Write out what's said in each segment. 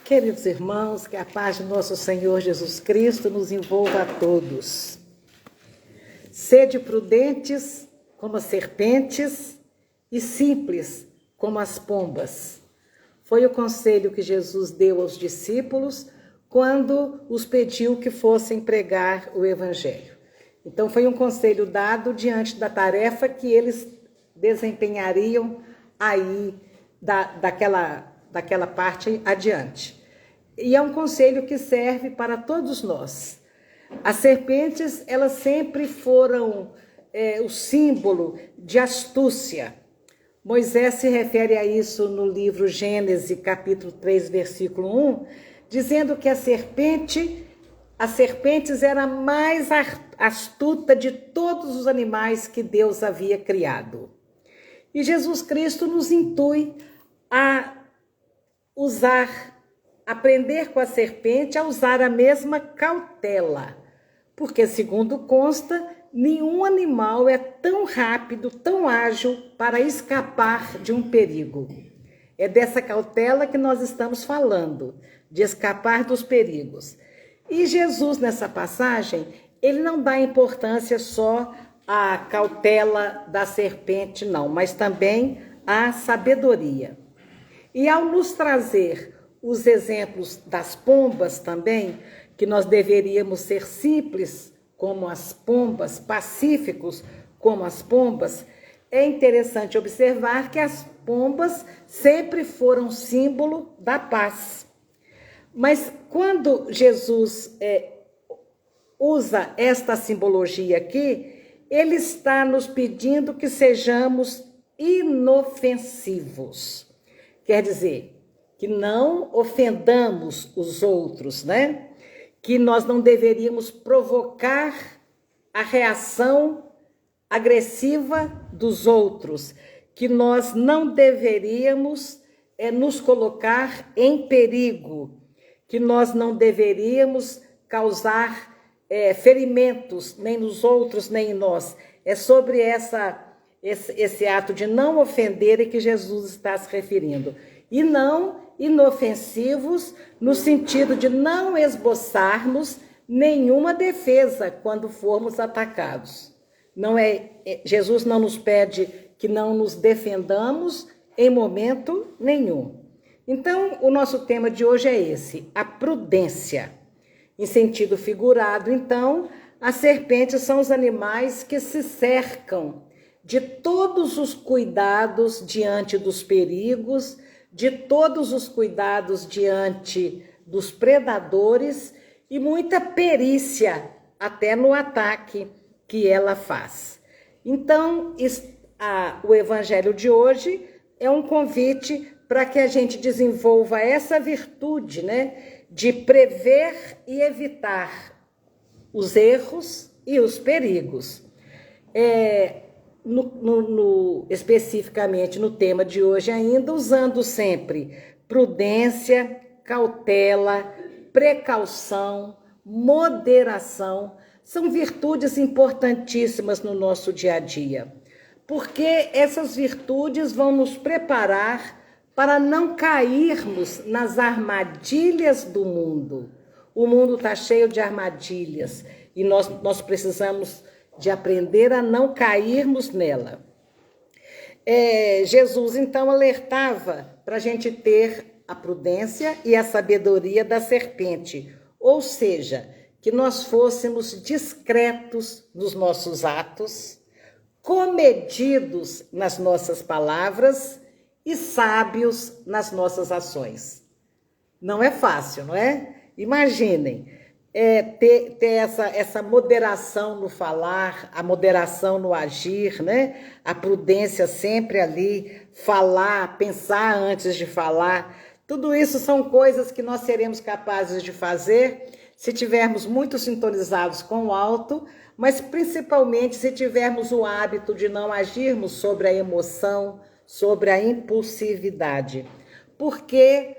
Queridos irmãos, que a paz de nosso Senhor Jesus Cristo nos envolva a todos. Sede prudentes como as serpentes e simples como as pombas. Foi o conselho que Jesus deu aos discípulos quando os pediu que fossem pregar o Evangelho. Então foi um conselho dado diante da tarefa que eles desempenhariam aí daquela parte adiante. E é um conselho que serve para todos nós. As serpentes, elas sempre foram o símbolo de astúcia. Moisés se refere a isso no livro Gênesis, capítulo 3, versículo 1, dizendo que as serpentes eram a mais astuta de todos os animais que Deus havia criado. E Jesus Cristo nos intui a aprender com a serpente a usar a mesma cautela, porque, segundo consta, nenhum animal é tão rápido, tão ágil para escapar de um perigo. É dessa cautela que nós estamos falando, de escapar dos perigos. E Jesus, nessa passagem, ele não dá importância só à cautela da serpente, não, mas também à sabedoria. E ao nos trazer os exemplos das pombas também, que nós deveríamos ser simples como as pombas, pacíficos como as pombas, é interessante observar que as pombas sempre foram símbolo da paz. Mas quando Jesus usa esta simbologia aqui, ele está nos pedindo que sejamos inofensivos. Quer dizer, que não ofendamos os outros, né? Que nós não deveríamos provocar a reação agressiva dos outros, que nós não deveríamos nos colocar em perigo, que nós não deveríamos causar ferimentos nem nos outros nem em nós. É sobre esse ato de não ofender que Jesus está se referindo. E não inofensivos no sentido de não esboçarmos nenhuma defesa quando formos atacados. Jesus não nos pede que não nos defendamos em momento nenhum. Então, o nosso tema de hoje é esse, a prudência. Em sentido figurado, então, as serpentes são os animais que se cercam de todos os cuidados diante dos perigos, de todos os cuidados diante dos predadores e muita perícia até no ataque que ela faz. Então, o Evangelho de hoje é um convite para que a gente desenvolva essa virtude, né, de prever e evitar os erros e os perigos. Especificamente no tema de hoje ainda, usando sempre prudência, cautela, precaução, moderação, são virtudes importantíssimas no nosso dia a dia, porque essas virtudes vão nos preparar para não cairmos nas armadilhas do mundo. O mundo está cheio de armadilhas e nós precisamos de aprender a não cairmos nela. Jesus, então, alertava para a gente ter a prudência e a sabedoria da serpente, ou seja, que nós fôssemos discretos nos nossos atos, comedidos nas nossas palavras e sábios nas nossas ações. Não é fácil, não é? Imaginem. Ter essa moderação no falar, a moderação no agir, né? A prudência sempre ali, falar, pensar antes de falar. Tudo isso são coisas que nós seremos capazes de fazer se tivermos muito sintonizados com o alto, mas principalmente se tivermos o hábito de não agirmos sobre a emoção, sobre a impulsividade. Porque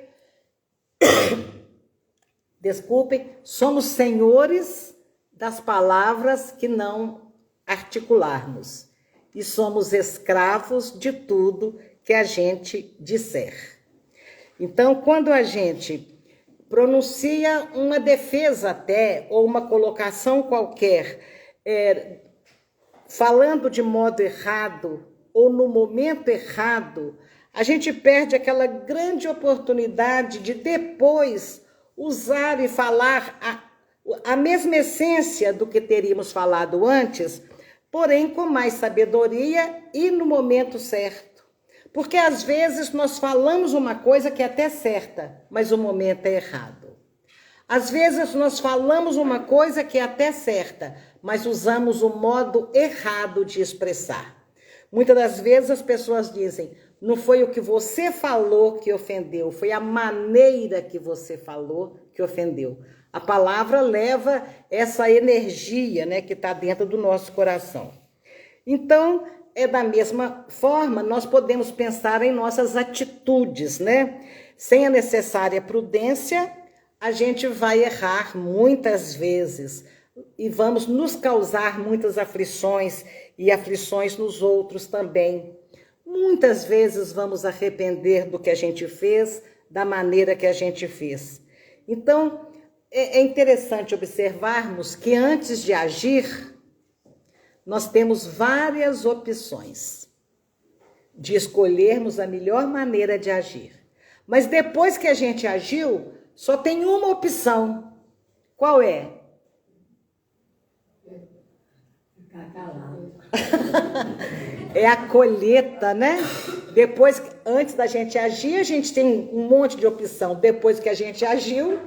somos senhores das palavras que não articularmos e somos escravos de tudo que a gente disser. Então, quando a gente pronuncia uma defesa até, ou uma colocação qualquer, falando de modo errado, ou no momento errado, a gente perde aquela grande oportunidade de depois usar e falar a mesma essência do que teríamos falado antes, porém com mais sabedoria e no momento certo. Porque às vezes nós falamos uma coisa que é até certa, mas o momento é errado. Às vezes nós falamos uma coisa que é até certa, mas usamos o modo errado de expressar. Muitas das vezes as pessoas dizem, não foi o que você falou que ofendeu, foi a maneira que você falou que ofendeu. A palavra leva essa energia, né, que está dentro do nosso coração. Então, da mesma forma, nós podemos pensar em nossas atitudes, né? Sem a necessária prudência, a gente vai errar muitas vezes e vamos nos causar muitas aflições e aflições nos outros também. Muitas vezes vamos arrepender do que a gente fez, da maneira que a gente fez. Então, é interessante observarmos que antes de agir, nós temos várias opções de escolhermos a melhor maneira de agir. Mas depois que a gente agiu, só tem uma opção. Qual é? Ficar calado. É a colheita, né? Depois, antes da gente agir, a gente tem um monte de opção. Depois que a gente agiu,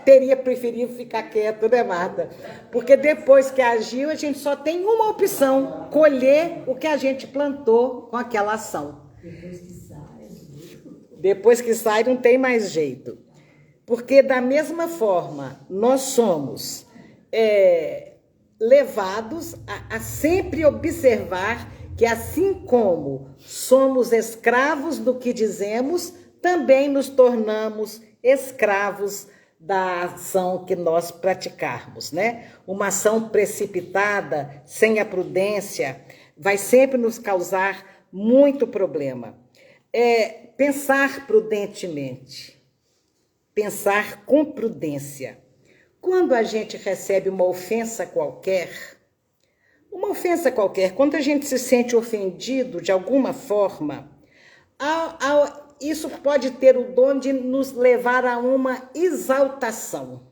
teria preferido ficar quieto, né, Marta? Porque depois que agiu, a gente só tem uma opção, colher o que a gente plantou com aquela ação. Depois que sai, não tem mais jeito. Porque da mesma forma, nós somos levados a sempre observar que assim como somos escravos do que dizemos, também nos tornamos escravos da ação que nós praticarmos, né? Uma ação precipitada, sem a prudência, vai sempre nos causar muito problema. Pensar prudentemente, pensar com prudência. Quando a gente recebe uma ofensa qualquer, quando a gente se sente ofendido de alguma forma, isso pode ter o dom de nos levar a uma exaltação,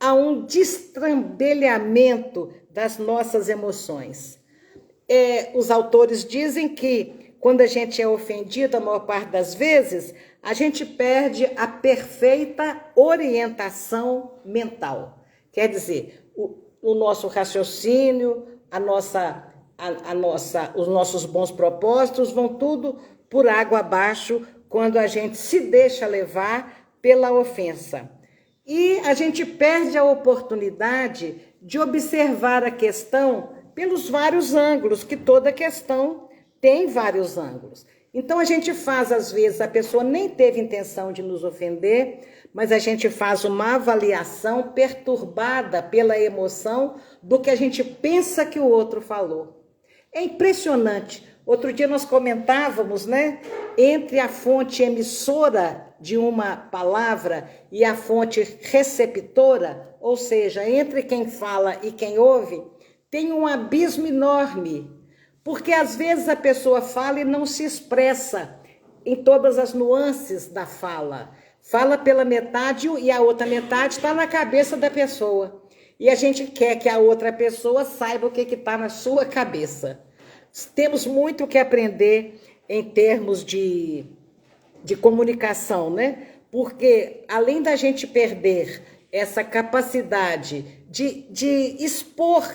a um destrambelhamento das nossas emoções. Os autores dizem que quando a gente é ofendido, a maior parte das vezes, a gente perde a perfeita orientação mental. Quer dizer, o nosso raciocínio, os nossos bons propósitos vão tudo por água abaixo quando a gente se deixa levar pela ofensa. E a gente perde a oportunidade de observar a questão pelos vários ângulos, que toda questão tem vários ângulos. Então a gente faz, às vezes, a pessoa nem teve intenção de nos ofender, mas a gente faz uma avaliação perturbada pela emoção do que a gente pensa que o outro falou. É impressionante. Outro dia nós comentávamos, né, entre a fonte emissora de uma palavra e a fonte receptora, ou seja, entre quem fala e quem ouve, tem um abismo enorme, porque às vezes a pessoa fala e não se expressa em todas as nuances da fala. Fala pela metade e a outra metade está na cabeça da pessoa. E a gente quer que a outra pessoa saiba o que está na sua cabeça. Temos muito o que aprender em termos de comunicação, né? Porque além da gente perder essa capacidade de expor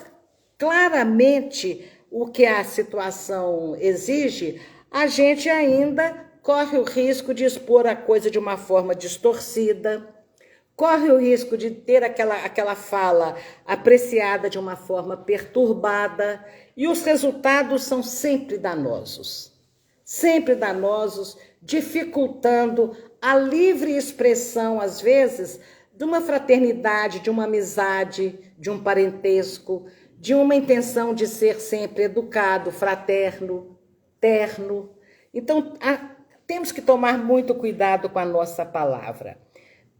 claramente o que a situação exige, a gente ainda corre o risco de expor a coisa de uma forma distorcida, corre o risco de ter aquela fala apreciada de uma forma perturbada, e os resultados são sempre danosos, dificultando a livre expressão, às vezes, de uma fraternidade, de uma amizade, de um parentesco, de uma intenção de ser sempre educado, fraterno, terno. Então, temos que tomar muito cuidado com a nossa palavra.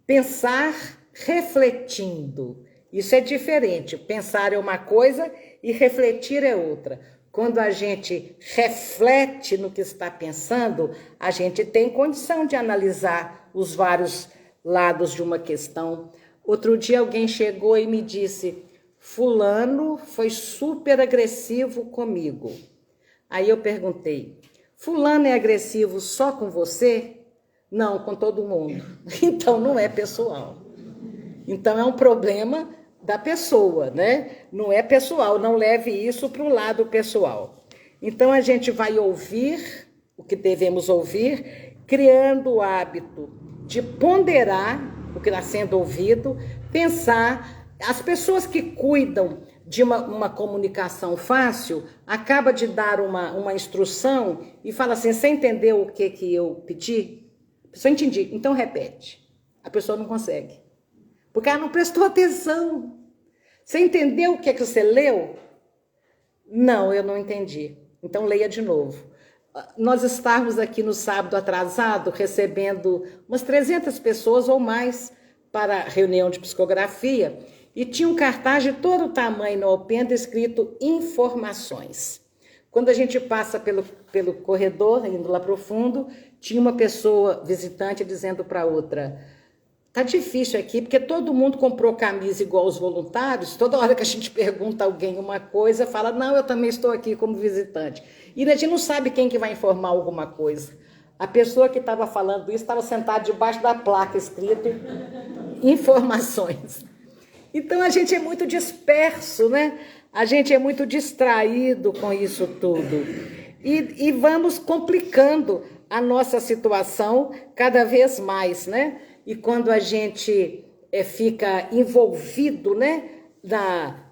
pensar refletindo. Isso é diferente. Pensar é uma coisa e refletir é outra. Quando a gente reflete no que está pensando, a gente tem condição de analisar os vários lados de uma questão. Outro dia alguém chegou e me disse: fulano foi super agressivo comigo. Aí eu perguntei: fulano é agressivo só com você? Não, com todo mundo. Então não é pessoal. Então é um problema da pessoa, né? Não é pessoal, não leve isso para o lado pessoal. Então a gente vai ouvir o que devemos ouvir, criando o hábito de ponderar o que está sendo ouvido, pensar. As pessoas que cuidam de uma comunicação fácil, acaba de dar uma instrução e fala assim: você entendeu o que eu pedi? A pessoa entendi, então repete. A pessoa não consegue. Porque ela não prestou atenção. Você entendeu o que você leu? Não, eu não entendi. Então leia de novo. Nós estávamos aqui no sábado atrasado, recebendo umas 300 pessoas ou mais para a reunião de psicografia, e tinha um cartaz de todo o tamanho no alpendre escrito informações. Quando a gente passa pelo corredor, indo lá para o fundo, tinha uma pessoa visitante dizendo para outra: tá difícil aqui, porque todo mundo comprou camisa igual os voluntários. Toda hora que a gente pergunta a alguém uma coisa, fala: não, eu também estou aqui como visitante. E a gente não sabe quem que vai informar alguma coisa. A pessoa que estava falando isso estava sentada debaixo da placa escrito informações. Então a gente é muito disperso, né? A gente é muito distraído com isso tudo. E vamos complicando a nossa situação cada vez mais, né? E quando a gente fica envolvido, né,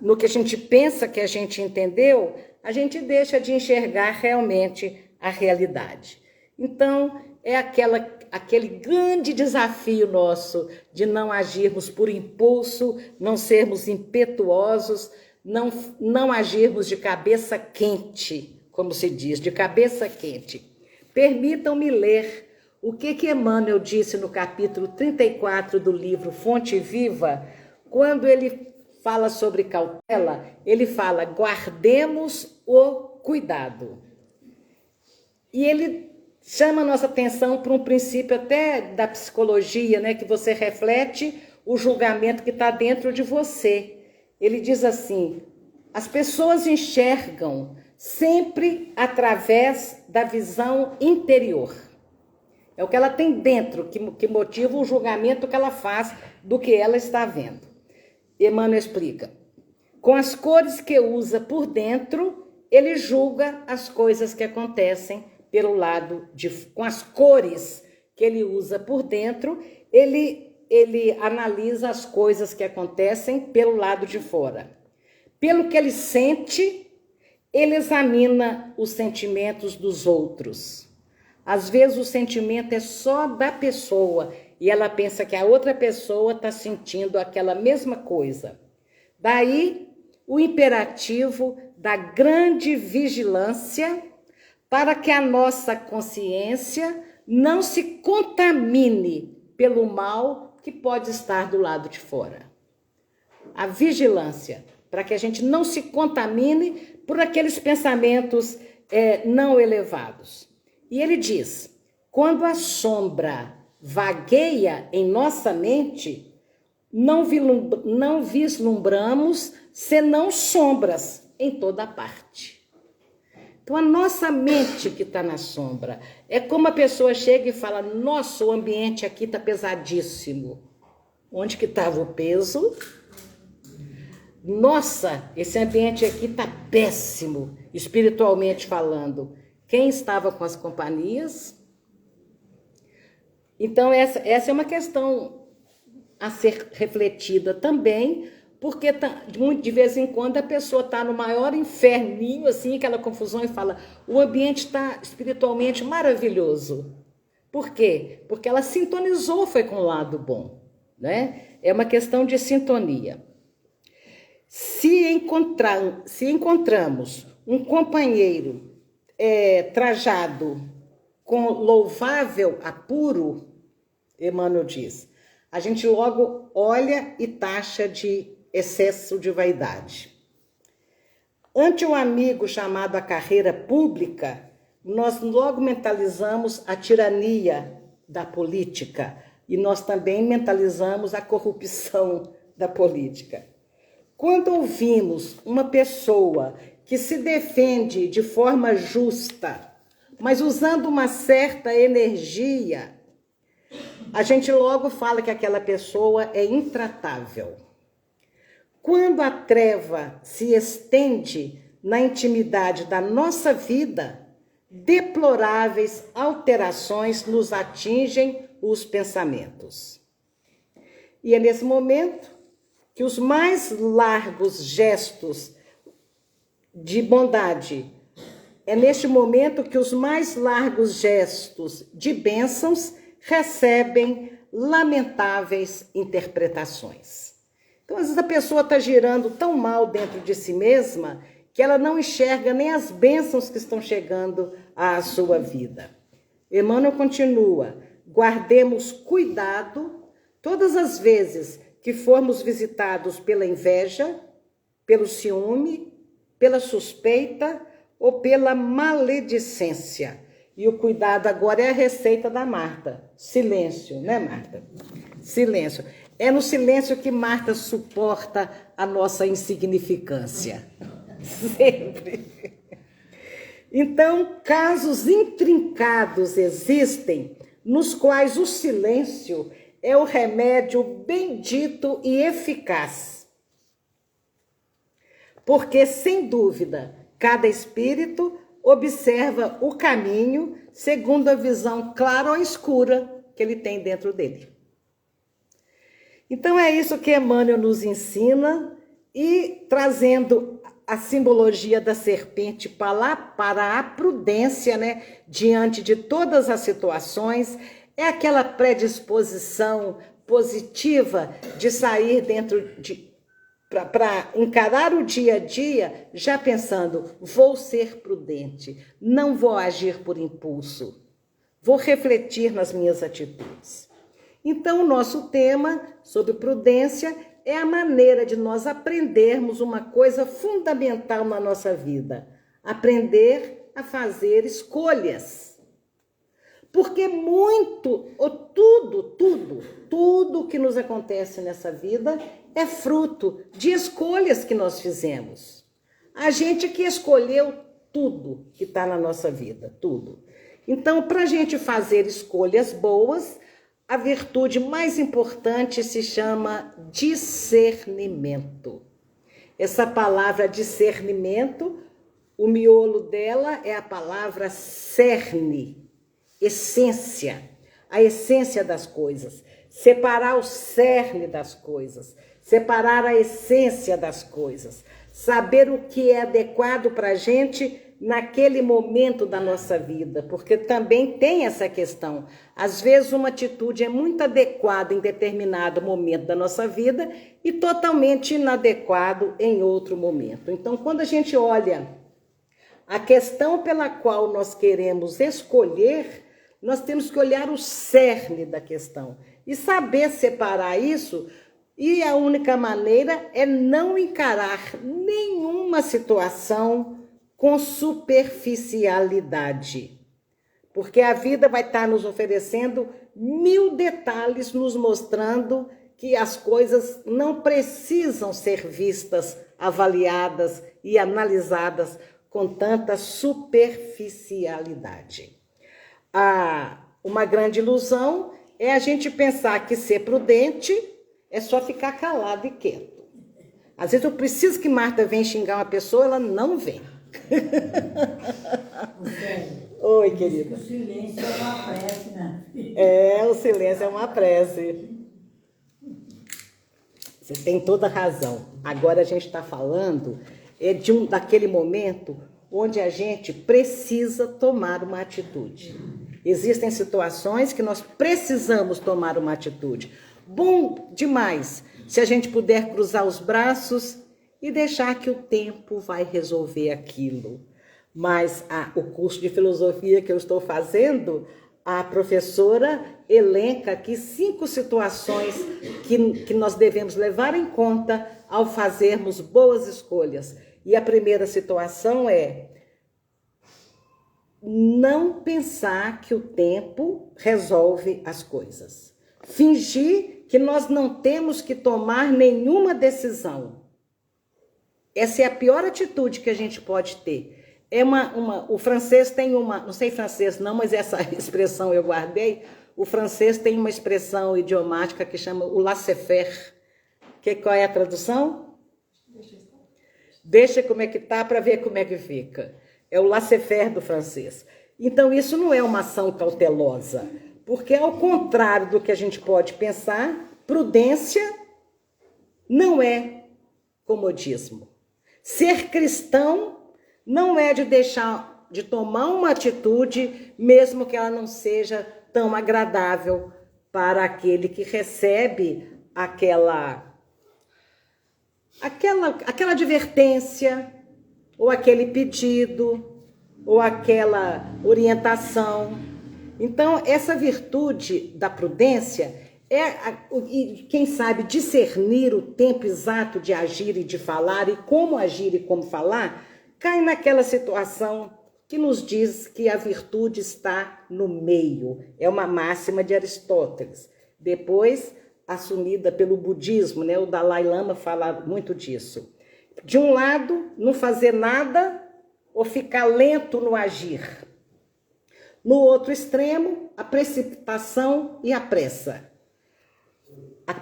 no que a gente pensa que a gente entendeu, a gente deixa de enxergar realmente a realidade. Então, é aquele grande desafio nosso de não agirmos por impulso, não sermos impetuosos, não agirmos de cabeça quente, como se diz, de cabeça quente. Permitam-me ler o que Emmanuel disse no capítulo 34 do livro Fonte Viva, quando ele fala sobre cautela, ele fala: guardemos o cuidado. E ele chama a nossa atenção para um princípio até da psicologia, né, que você reflete o julgamento que está dentro de você. Ele diz assim: as pessoas enxergam sempre através da visão interior. É o que ela tem dentro que motiva o julgamento que ela faz do que ela está vendo. Emmanuel explica: com as cores que usa por dentro, ele julga as coisas que acontecem pelo lado de... Com as cores que ele usa por dentro, ele analisa as coisas que acontecem pelo lado de fora. Pelo que ele sente, ele examina os sentimentos dos outros. Às vezes o sentimento é só da pessoa e ela pensa que a outra pessoa está sentindo aquela mesma coisa. Daí o imperativo da grande vigilância para que a nossa consciência não se contamine pelo mal que pode estar do lado de fora. A vigilância, para que a gente não se contamine por aqueles pensamentos não elevados. E ele diz: quando a sombra vagueia em nossa mente, não vislumbramos senão sombras em toda parte. Então a nossa mente que está na sombra, é como a pessoa chega e fala: nossa, o ambiente aqui está pesadíssimo. Onde que estava o peso? Nossa, esse ambiente aqui está péssimo, espiritualmente falando. Quem estava com as companhias? Então, essa é uma questão a ser refletida também, porque de vez em quando a pessoa está no maior inferninho, assim, aquela confusão, e fala: o ambiente está espiritualmente maravilhoso. Por quê? Porque ela sintonizou, foi com o lado bom, né? É uma questão de sintonia. Se encontramos um companheiro trajado com louvável apuro, Emmanuel diz, a gente logo olha e taxa de excesso de vaidade. Ante um amigo chamado a carreira pública, nós logo mentalizamos a tirania da política e nós também mentalizamos a corrupção da política. Quando ouvimos uma pessoa que se defende de forma justa, mas usando uma certa energia, a gente logo fala que aquela pessoa é intratável. Quando a treva se estende na intimidade da nossa vida, deploráveis alterações nos atingem os pensamentos. E é nesse momento que os mais largos gestos de bondade, é neste momento que os mais largos gestos de bênçãos recebem lamentáveis interpretações. Então, às vezes a pessoa está girando tão mal dentro de si mesma que ela não enxerga nem as bênçãos que estão chegando à sua vida. Emmanuel continua: guardemos cuidado todas as vezes que formos visitados pela inveja, pelo ciúme, pela suspeita ou pela maledicência. E o cuidado agora é a receita da Marta. Silêncio, né, Marta? Silêncio. É no silêncio que Marta suporta a nossa insignificância. Sempre. Então, casos intrincados existem, nos quais o silêncio é o remédio bendito e eficaz. Porque, sem dúvida, cada espírito observa o caminho segundo a visão clara ou escura que ele tem dentro dele. Então é isso que Emmanuel nos ensina, e trazendo a simbologia da serpente para a prudência, né, diante de todas as situações, é aquela predisposição positiva de sair para encarar o dia a dia, já pensando: vou ser prudente, não vou agir por impulso, vou refletir nas minhas atitudes. Então, o nosso tema sobre prudência é a maneira de nós aprendermos uma coisa fundamental na nossa vida: aprender a fazer escolhas. Porque tudo que nos acontece nessa vida é fruto de escolhas que nós fizemos. A gente que escolheu tudo que está na nossa vida, tudo. Então, para a gente fazer escolhas boas, a virtude mais importante se chama discernimento. Essa palavra discernimento, o miolo dela é a palavra cerne, essência, a essência das coisas. Separar o cerne das coisas, separar a essência das coisas, saber o que é adequado para a gente naquele momento da nossa vida, porque também tem essa questão. Às vezes uma atitude é muito adequada em determinado momento da nossa vida e totalmente inadequado em outro momento. Então, quando a gente olha a questão pela qual nós queremos escolher, nós temos que olhar o cerne da questão e saber separar isso. E a única maneira é não encarar nenhuma situação com superficialidade. Porque a vida vai estar nos oferecendo 1000 detalhes, nos mostrando que as coisas não precisam ser vistas, avaliadas e analisadas com tanta superficialidade. Uma grande ilusão é a gente pensar que ser prudente é só ficar calado e quieto. Às vezes eu preciso que Marta venha xingar uma pessoa, ela não vem. Oi, querida. O silêncio é uma prece, né? O silêncio é uma prece. Você tem toda a razão. Agora a gente está falando daquele momento onde a gente precisa tomar uma atitude. Existem situações que nós precisamos tomar uma atitude. Bom demais se a gente puder cruzar os braços e deixar que o tempo vai resolver aquilo. Mas o curso de filosofia que eu estou fazendo, A professora elenca aqui 5 situações que nós devemos levar em conta ao fazermos boas escolhas. E a primeira situação é não pensar que o tempo resolve as coisas. Fingir que nós não temos que tomar nenhuma decisão. Essa é a pior atitude que a gente pode ter. O francês tem não sei francês não, mas essa expressão eu guardei. O francês tem uma expressão idiomática que chama o laissez-faire. Qual é a tradução? Deixa como é que tá para ver como é que fica. É o laissez-faire do francês. Então isso não é uma ação cautelosa, porque ao contrário do que a gente pode pensar, prudência não é comodismo. Ser cristão não é de deixar de tomar uma atitude, mesmo que ela não seja tão agradável para aquele que recebe aquela advertência, ou aquele pedido, ou aquela orientação. Então, essa virtude da prudência e quem sabe discernir o tempo exato de agir e de falar, e como agir e como falar, cai naquela situação que nos diz que a virtude está no meio. É uma máxima de Aristóteles. Depois, assumida pelo budismo, né? O Dalai Lama fala muito disso. De um lado, não fazer nada ou ficar lento no agir. No outro extremo, a precipitação e a pressa. A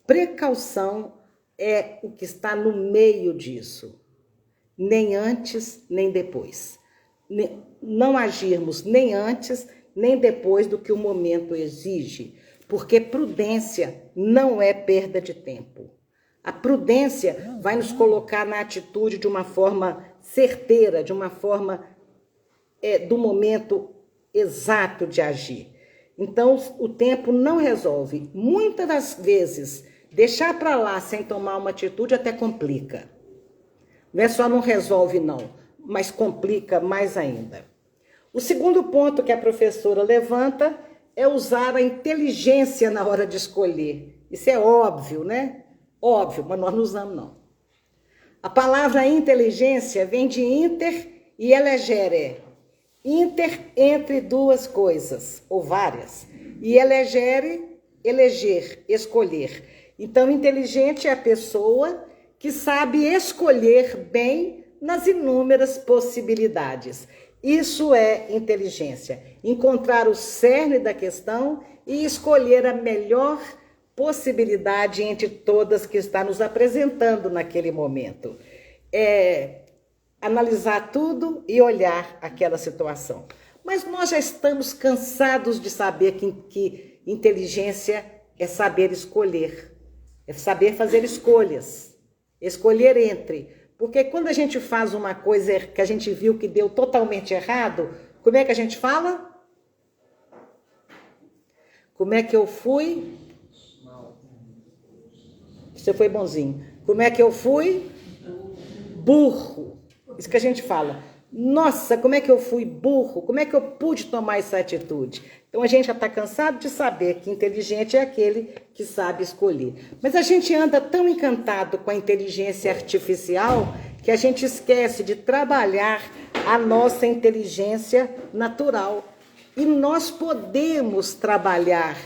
precaução é o que está no meio disso. Nem antes, nem depois. Não agirmos nem antes, nem depois do que o momento exige, porque prudência não é perda de tempo. A prudência vai nos colocar na atitude de uma forma certeira, de uma forma do momento exato de agir. Então, o tempo não resolve. Muitas das vezes, deixar para lá sem tomar uma atitude até complica. Não é só não resolve, não, mas complica mais ainda. O segundo ponto que a professora levanta é usar a inteligência na hora de escolher. Isso é óbvio, né? Óbvio, mas nós não usamos, não. A palavra inteligência vem de inter e elegere. Inter, entre duas coisas, ou várias. E elegere, eleger, escolher. Então, inteligente é a pessoa que sabe escolher bem nas inúmeras possibilidades. Isso é inteligência. Encontrar o cerne da questão e escolher a melhor possibilidade entre todas que está nos apresentando naquele momento. Analisar tudo e olhar aquela situação. Mas nós já estamos cansados de saber que inteligência é saber escolher, é saber fazer escolhas, escolher entre. Porque quando a gente faz uma coisa que a gente viu que deu totalmente errado, como é que a gente fala? Como é que eu fui? Você foi bonzinho. Como é que eu fui? Burro. Isso que a gente fala. Nossa, como é que eu fui burro? Como é que eu pude tomar essa atitude? Então a gente já está cansado de saber que inteligente é aquele que sabe escolher. Mas a gente anda tão encantado com a inteligência artificial que a gente esquece de trabalhar a nossa inteligência natural. E nós podemos trabalhar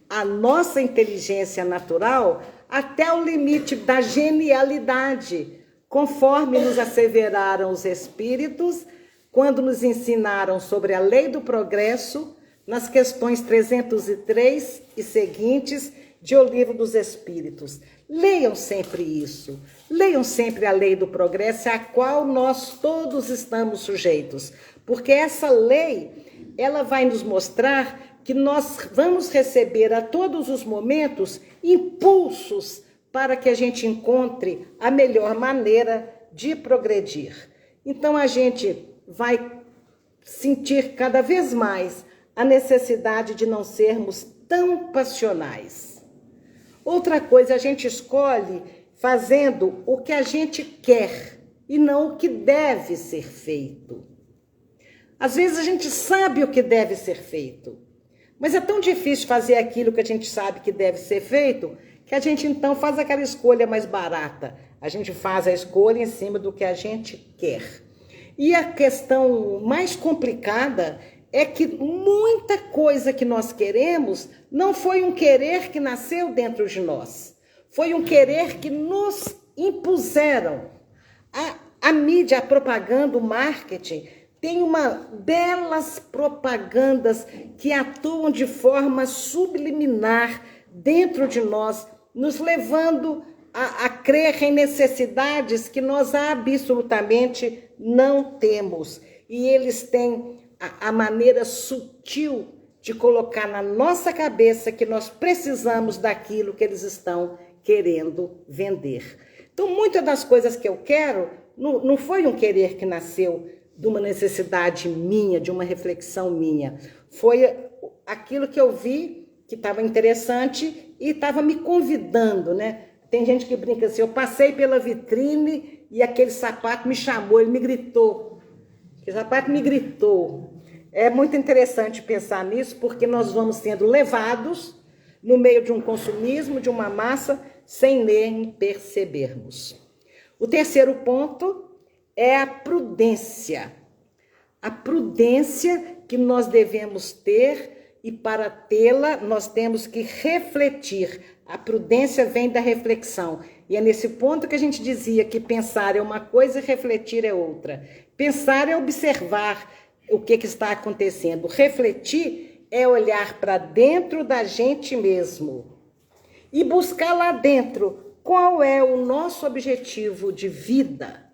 a nossa inteligência natural até o limite da genialidade, conforme nos asseveraram os espíritos, quando nos ensinaram sobre a lei do progresso, nas questões 303 e seguintes de O Livro dos Espíritos. Leiam sempre isso. Leiam sempre a lei do progresso, a qual nós todos estamos sujeitos. Porque essa lei, ela vai nos mostrar que nós vamos receber a todos os momentos impulsos para que a gente encontre a melhor maneira de progredir. Então, a gente vai sentir cada vez mais a necessidade de não sermos tão passionais. Outra coisa, a gente escolhe fazendo o que a gente quer e não o que deve ser feito. Às vezes a gente sabe o que deve ser feito, mas é tão difícil fazer aquilo que a gente sabe que deve ser feito, que a gente então faz aquela escolha mais barata. A gente faz a escolha em cima do que a gente quer. E a questão mais complicada é que muita coisa que nós queremos não foi um querer que nasceu dentro de nós. Foi um querer que nos impuseram. A mídia, a propaganda, o marketing, tem uma belas propagandas que atuam de forma subliminar dentro de nós, nos levando a crer em necessidades que nós absolutamente não temos. E eles têm a maneira sutil de colocar na nossa cabeça que nós precisamos daquilo que eles estão querendo vender. Então, muitas das coisas que eu quero não foi um querer que nasceu de uma necessidade minha, de uma reflexão minha. Foi aquilo que eu vi que estava interessante e estava me convidando, né? Tem gente que brinca assim, eu passei pela vitrine e aquele sapato me chamou, ele me gritou. Aquele sapato me gritou. É muito interessante pensar nisso, porque nós vamos sendo levados no meio de um consumismo, de uma massa, sem nem percebermos. O terceiro ponto é a prudência. A prudência que nós devemos ter, e para tê-la nós temos que refletir. A prudência vem da reflexão. E é nesse ponto que a gente dizia que pensar é uma coisa e refletir é outra. Pensar é observar o que está acontecendo. Refletir é olhar para dentro da gente mesmo e buscar lá dentro qual é o nosso objetivo de vida.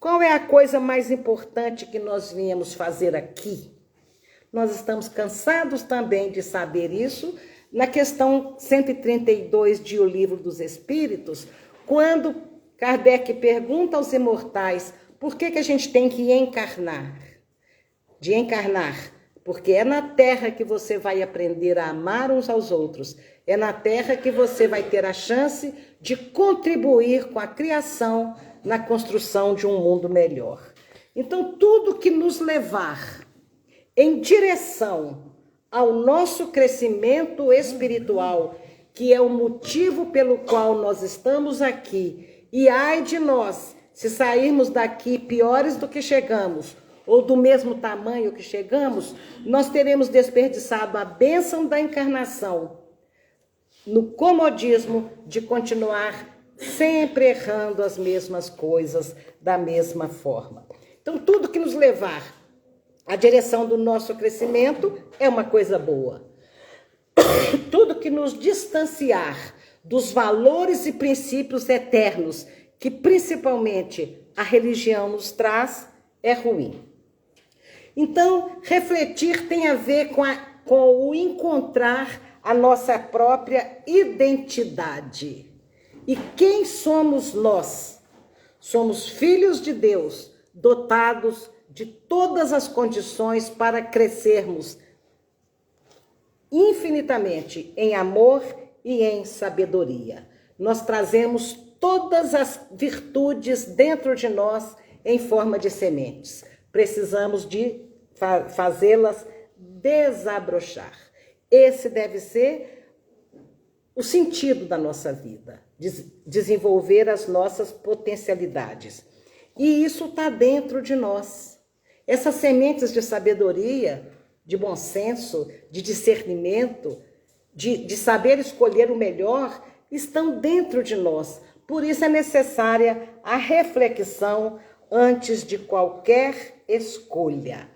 Qual é a coisa mais importante que nós viemos fazer aqui? Nós estamos cansados também de saber isso na questão 132 de O Livro dos Espíritos, quando Kardec pergunta aos imortais por que a gente tem que encarnar. De encarnar, porque é na Terra que você vai aprender a amar uns aos outros. É na Terra que você vai ter a chance de contribuir com a criação na construção de um mundo melhor. Então, tudo que nos levar em direção ao nosso crescimento espiritual, que é o motivo pelo qual nós estamos aqui, e ai de nós, se sairmos daqui piores do que chegamos, ou do mesmo tamanho que chegamos, nós teremos desperdiçado a bênção da encarnação no comodismo de continuar sempre errando as mesmas coisas da mesma forma. Então, tudo que nos levar à direção do nosso crescimento é uma coisa boa. Tudo que nos distanciar dos valores e princípios eternos, que principalmente a religião nos traz, é ruim. Então, refletir tem a ver com o encontrar a nossa própria identidade. E quem somos nós? Somos filhos de Deus, dotados de todas as condições para crescermos infinitamente em amor e em sabedoria. Nós trazemos todas as virtudes dentro de nós em forma de sementes. Precisamos de fazê-las desabrochar. Esse deve ser o sentido da nossa vida, desenvolver as nossas potencialidades. E isso está dentro de nós. Essas sementes de sabedoria, de bom senso, de discernimento, de saber escolher o melhor, estão dentro de nós. Por isso é necessária a reflexão antes de qualquer escolha.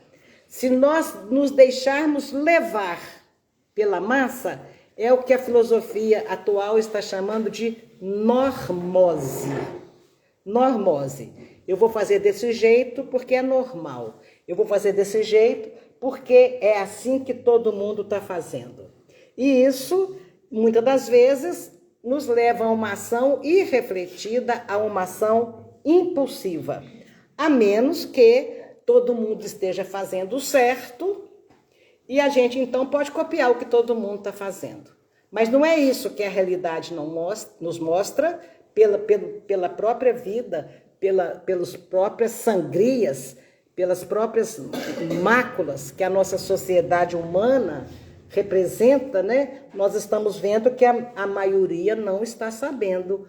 Se nós nos deixarmos levar pela massa, é o que a filosofia atual está chamando de normose. Normose. Eu vou fazer desse jeito porque é normal. Eu vou fazer desse jeito porque é assim que todo mundo está fazendo. E isso, muitas das vezes, nos leva a uma ação irrefletida, a uma ação impulsiva. A menos que todo mundo esteja fazendo o e a gente, então, pode copiar o que todo mundo está fazendo. Mas não é isso que a realidade nos mostra pela própria vida, pelas próprias sangrias, pelas próprias máculas que a nossa sociedade humana representa, né? Nós estamos vendo que a maioria não está sabendo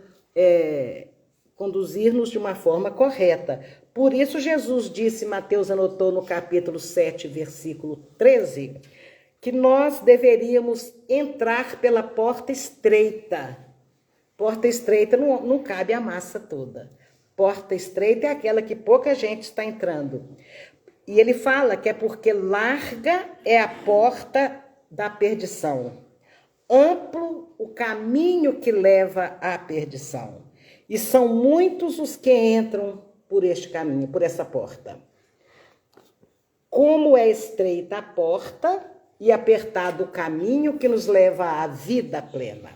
conduzir-nos de uma forma correta. Por isso Jesus disse, Mateus anotou no capítulo 7, versículo 13, que nós deveríamos entrar pela porta estreita. Porta estreita não cabe a massa toda. Porta estreita é aquela que pouca gente está entrando. E ele fala que é porque larga é a porta da perdição. Amplo o caminho que leva à perdição. E são muitos os que entram por este caminho, por essa porta. Como é estreita a porta e apertado o caminho que nos leva à vida plena.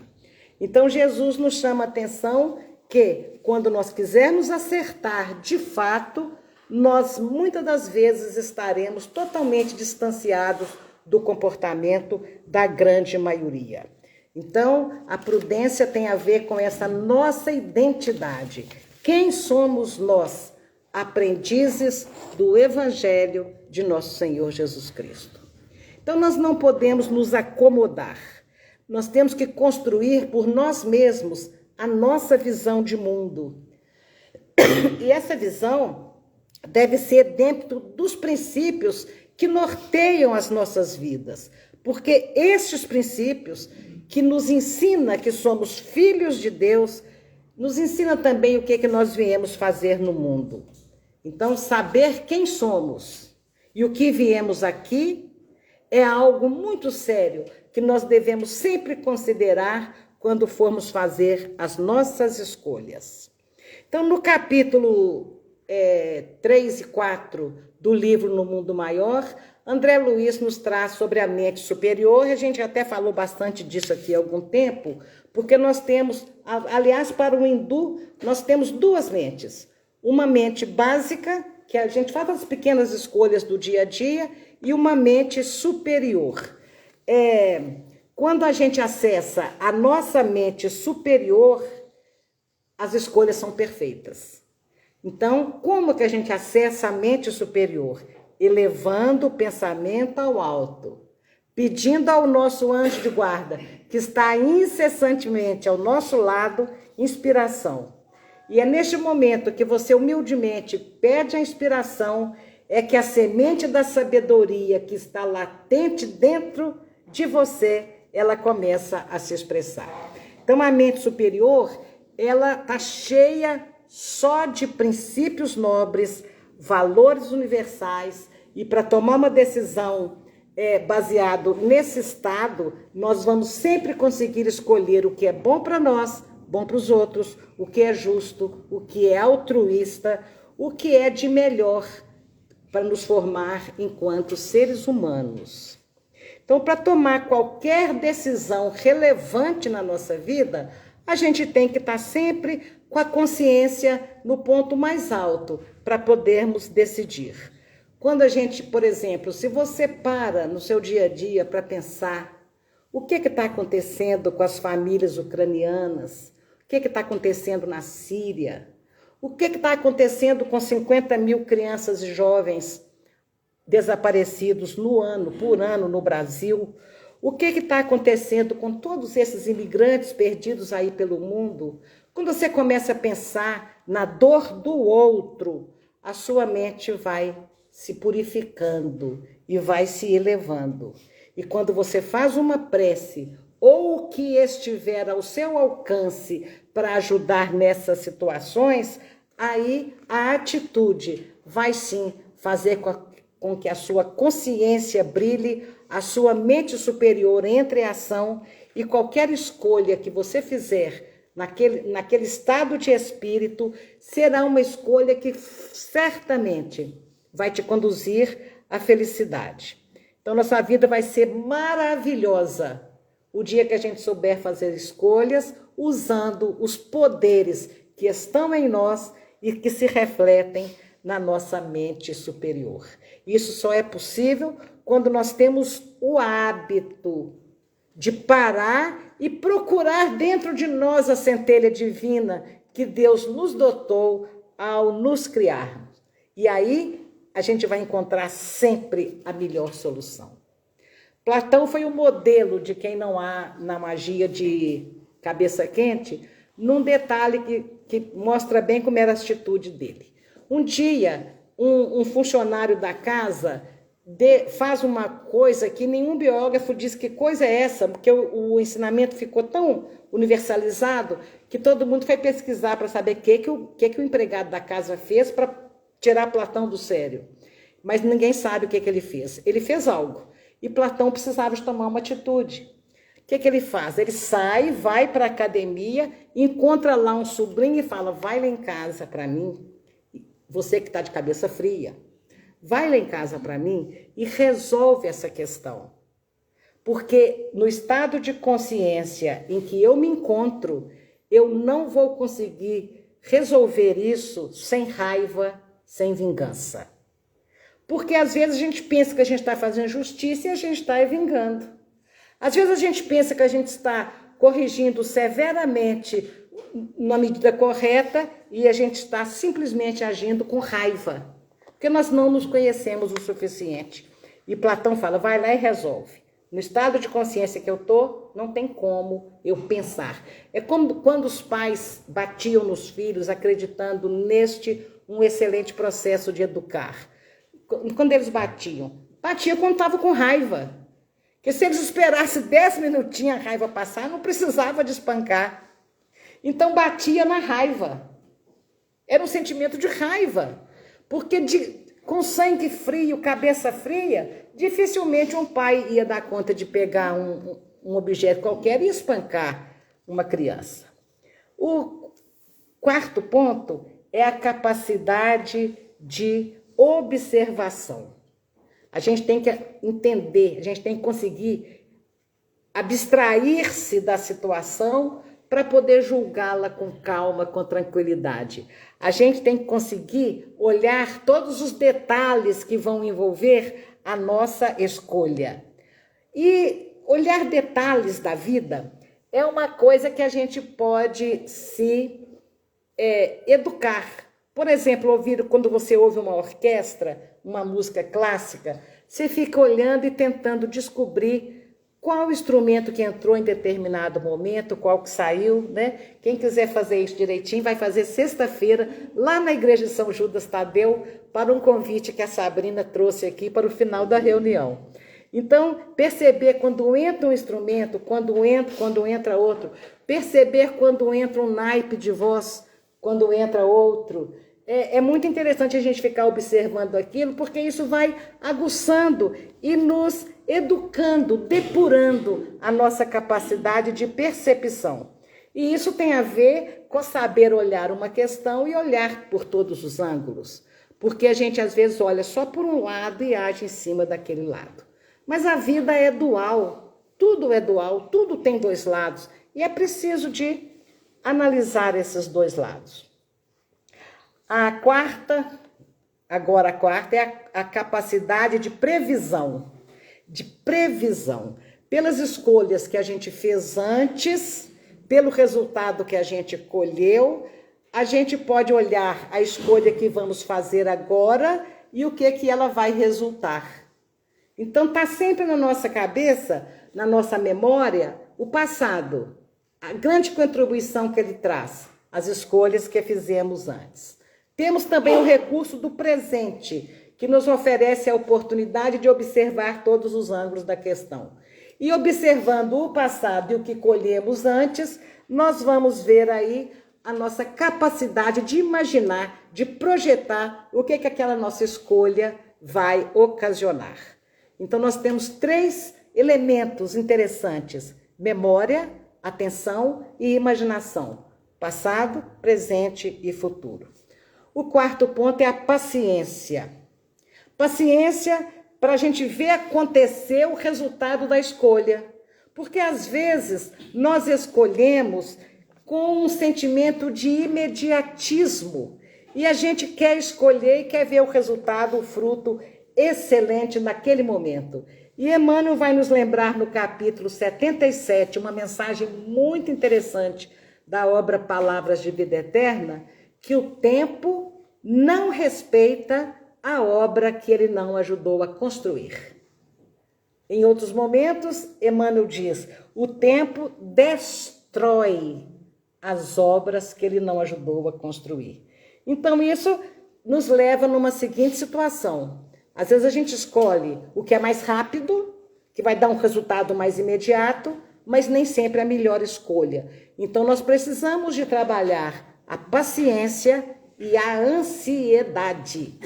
Então, Jesus nos chama a atenção que, quando nós quisermos acertar de fato, nós muitas das vezes estaremos totalmente distanciados do comportamento da grande maioria. Então, a prudência tem a ver com essa nossa identidade. Quem somos nós, aprendizes do Evangelho de nosso Senhor Jesus Cristo? Então, nós não podemos nos acomodar. Nós temos que construir por nós mesmos a nossa visão de mundo. E essa visão deve ser dentro dos princípios que norteiam as nossas vidas. Porque estes princípios que nos ensina que somos filhos de Deus, nos ensina também o que nós viemos fazer no mundo. Então, saber quem somos e o que viemos aqui é algo muito sério que nós devemos sempre considerar quando formos fazer as nossas escolhas. Então, no capítulo 3 e 4 do livro No Mundo Maior, André Luiz nos traz sobre a mente superior, e a gente até falou bastante disso aqui há algum tempo, porque nós temos, aliás, para o hindu, nós temos duas mentes. Uma mente básica, que a gente faz as pequenas escolhas do dia a dia, e uma mente superior. Quando a gente acessa a nossa mente superior, as escolhas são perfeitas. Então, como que a gente acessa a mente superior? Elevando o pensamento ao alto, pedindo ao nosso anjo de guarda, que está incessantemente ao nosso lado, inspiração. E é neste momento que você humildemente pede a inspiração, é que a semente da sabedoria que está latente dentro de você, ela começa a se expressar. Então, a mente superior, ela está cheia só de princípios nobres, valores universais, e para tomar uma decisão baseado nesse estado, nós vamos sempre conseguir escolher o que é bom para nós, bom para os outros, o que é justo, o que é altruísta, o que é de melhor para nos formar enquanto seres humanos. Então, para tomar qualquer decisão relevante na nossa vida, a gente tem que estar sempre com a consciência no ponto mais alto para podermos decidir. Quando a gente, por exemplo, se você para no seu dia a dia para pensar o que está acontecendo com as famílias ucranianas, o que está acontecendo na Síria, o que está acontecendo com 50 mil crianças e jovens desaparecidos por ano no Brasil, o que está acontecendo com todos esses imigrantes perdidos aí pelo mundo, quando você começa a pensar na dor do outro, a sua mente vai se purificando e vai se elevando. E quando você faz uma prece, ou o que estiver ao seu alcance para ajudar nessas situações, aí a atitude vai sim fazer com que a sua consciência brilhe, a sua mente superior entre em ação, e qualquer escolha que você fizer naquele estado de espírito será uma escolha que certamente vai te conduzir à felicidade. Então, nossa vida vai ser maravilhosa o dia que a gente souber fazer escolhas usando os poderes que estão em nós e que se refletem na nossa mente superior. Isso só é possível quando nós temos o hábito de parar e procurar dentro de nós a centelha divina que Deus nos dotou ao nos criar. E aí a gente vai encontrar sempre a melhor solução. Platão foi o modelo de quem não há na magia de cabeça quente, num detalhe que mostra bem como era a atitude dele. Um dia, um funcionário da casa faz uma coisa que nenhum biógrafo diz que coisa é essa, porque o ensinamento ficou tão universalizado que todo mundo foi pesquisar para saber o que o empregado da casa fez para tirar Platão do sério. Mas ninguém sabe o que ele fez. Ele fez algo. E Platão precisava de tomar uma atitude. O que ele faz? Ele sai, vai para a academia, encontra lá um sobrinho e fala, vai lá em casa para mim, você que está de cabeça fria, vai lá em casa para mim e resolve essa questão. Porque no estado de consciência em que eu me encontro, eu não vou conseguir resolver isso sem raiva, sem vingança. Porque às vezes a gente pensa que a gente está fazendo justiça e a gente está vingando. Às vezes a gente pensa que a gente está corrigindo severamente na medida correta e a gente está simplesmente agindo com raiva. Porque nós não nos conhecemos o suficiente. E Platão fala, vai lá e resolve. No estado de consciência que eu estou, não tem como eu pensar. É como quando os pais batiam nos filhos, acreditando neste um excelente processo de educar. Quando eles batiam quando estavam com raiva. Porque se eles esperassem 10 minutinhos a raiva passar, não precisava de espancar. Então batia na raiva. Era um sentimento de raiva. Porque com sangue frio, cabeça fria, dificilmente um pai ia dar conta de pegar um objeto qualquer e espancar uma criança. O quarto ponto é a capacidade de observação. A gente tem que entender, a gente tem que conseguir abstrair-se da situação para poder julgá-la com calma, com tranquilidade. A gente tem que conseguir olhar todos os detalhes que vão envolver a nossa escolha. E olhar detalhes da vida é uma coisa que a gente pode se educar. Por exemplo, quando você ouve uma orquestra, uma música clássica, você fica olhando e tentando descobrir qual instrumento que entrou em determinado momento, qual que saiu, né? Quem quiser fazer isso direitinho, vai fazer sexta-feira, lá na igreja de São Judas Tadeu, para um convite que a Sabrina trouxe aqui para o final da reunião. Então, perceber quando entra um instrumento, quando entra outro, perceber quando entra um naipe de voz, quando entra outro. É muito interessante a gente ficar observando aquilo, porque isso vai aguçando e nos educando, depurando a nossa capacidade de percepção. E isso tem a ver com saber olhar uma questão e olhar por todos os ângulos. Porque a gente às vezes olha só por um lado e age em cima daquele lado. Mas a vida é dual, tudo tem dois lados. E é preciso de analisar esses dois lados. A quarta é a capacidade de previsão. Pelas escolhas que a gente fez antes, pelo resultado que a gente colheu, a gente pode olhar a escolha que vamos fazer agora e o que ela vai resultar. Então, está sempre na nossa cabeça, na nossa memória, o passado, a grande contribuição que ele traz, as escolhas que fizemos antes. Temos também o recurso do presente, que nos oferece a oportunidade de observar todos os ângulos da questão. E observando o passado e o que colhemos antes, nós vamos ver aí a nossa capacidade de imaginar, de projetar o que aquela nossa escolha vai ocasionar. Então, nós temos 3 elementos interessantes: memória, atenção e imaginação. Passado, presente e futuro. O quarto ponto é a paciência. Paciência para a gente ver acontecer o resultado da escolha. Porque, às vezes, nós escolhemos com um sentimento de imediatismo. E a gente quer escolher e quer ver o resultado, o fruto excelente naquele momento. E Emmanuel vai nos lembrar no capítulo 77, uma mensagem muito interessante da obra Palavras de Vida Eterna, que o tempo não respeita a obra que ele não ajudou a construir. Em outros momentos, Emmanuel diz, o tempo destrói as obras que ele não ajudou a construir. Então, isso nos leva numa seguinte situação. Às vezes a gente escolhe o que é mais rápido, que vai dar um resultado mais imediato, mas nem sempre é a melhor escolha. Então, nós precisamos de trabalhar a paciência e a ansiedade.